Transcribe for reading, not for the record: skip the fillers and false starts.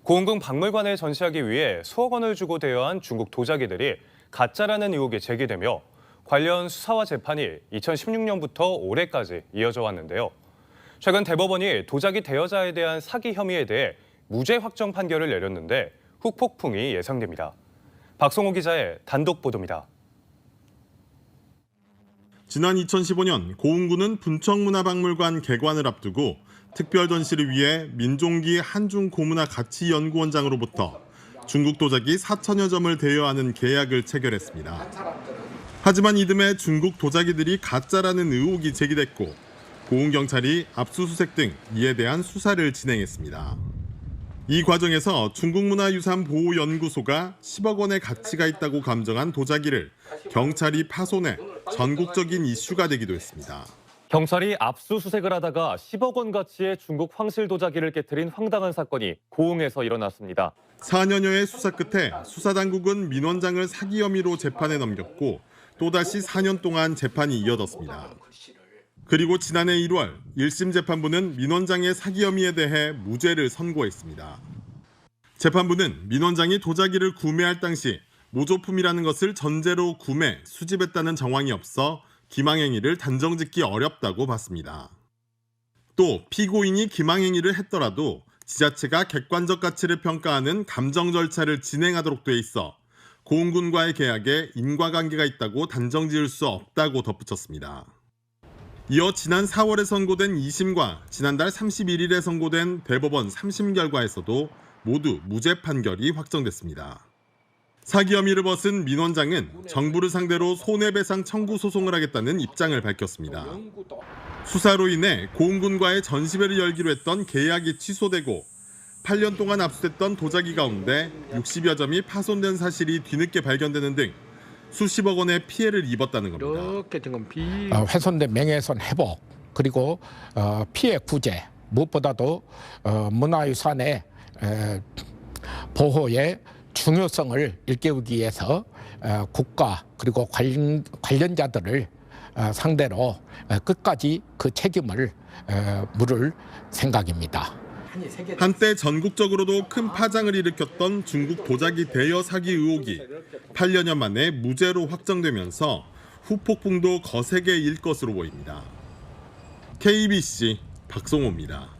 고흥궁 박물관에 전시하기 위해 수억 원을 주고 대여한 중국 도자기들이 가짜라는 의혹이 제기되며 관련 수사와 재판이 2016년부터 올해까지 이어져 왔는데요. 최근 대법원이 도자기 대여자에 대한 사기 혐의에 대해 무죄 확정 판결을 내렸는데 후폭풍이 예상됩니다. 박성호 기자의 단독 보도입니다. 지난 2015년 고흥군은 분청문화박물관 개관을 앞두고 특별 전시를 위해 민종기 한중고문화가치연구원장으로부터 중국 도자기 4천여 점을 대여하는 계약을 체결했습니다. 하지만 이듬해 중국 도자기들이 가짜라는 의혹이 제기됐고 고흥경찰이 압수수색 등 이에 대한 수사를 진행했습니다. 이 과정에서 중국문화유산보호연구소가 10억 원의 가치가 있다고 감정한 도자기를 경찰이 파손해 전국적인 이슈가 되기도 했습니다. 경찰이 압수수색을 하다가 10억 원 가치의 중국 황실 도자기를 깨트린 황당한 사건이 고흥에서 일어났습니다. 4년여의 수사 끝에 수사당국은 민 원장을 사기 혐의로 재판에 넘겼고 또다시 4년 동안 재판이 이어졌습니다. 그리고 지난해 1월 1심 재판부는 민 원장의 사기 혐의에 대해 무죄를 선고했습니다. 재판부는 민 원장이 도자기를 구매할 당시 모조품이라는 것을 전제로 구매, 수집했다는 정황이 없어 기망행위를 단정짓기 어렵다고 봤습니다. 또 피고인이 기망행위를 했더라도 지자체가 객관적 가치를 평가하는 감정 절차를 진행하도록 돼 있어 고흥군과의 계약에 인과관계가 있다고 단정지을 수 없다고 덧붙였습니다. 이어 지난 4월에 선고된 2심과 지난달 31일에 선고된 대법원 3심 결과에서도 모두 무죄 판결이 확정됐습니다. 사기 혐의를 벗은 민 원장은 정부를 상대로 손해배상 청구 소송을 하겠다는 입장을 밝혔습니다. 수사로 인해 고흥군과의 전시회를 열기로 했던 계약이 취소되고 8년 동안 압수됐던 도자기 가운데 60여 점이 파손된 사실이 뒤늦게 발견되는 등 수십억 원의 피해를 입었다는 겁니다. 훼손된 명예훼손 회복 그리고 피해 구제 무엇보다도 문화유산의 보호에 중요성을 일깨우기 위해서 국가 그리고 관련자들을 상대로 끝까지 그 책임을 물을 생각입니다. 한때 전국적으로도 큰 파장을 일으켰던 중국 도자기 대여 사기 의혹이 8여년 만에 무죄로 확정되면서 후폭풍도 거세게 일 것으로 보입니다. KBC 박성호입니다.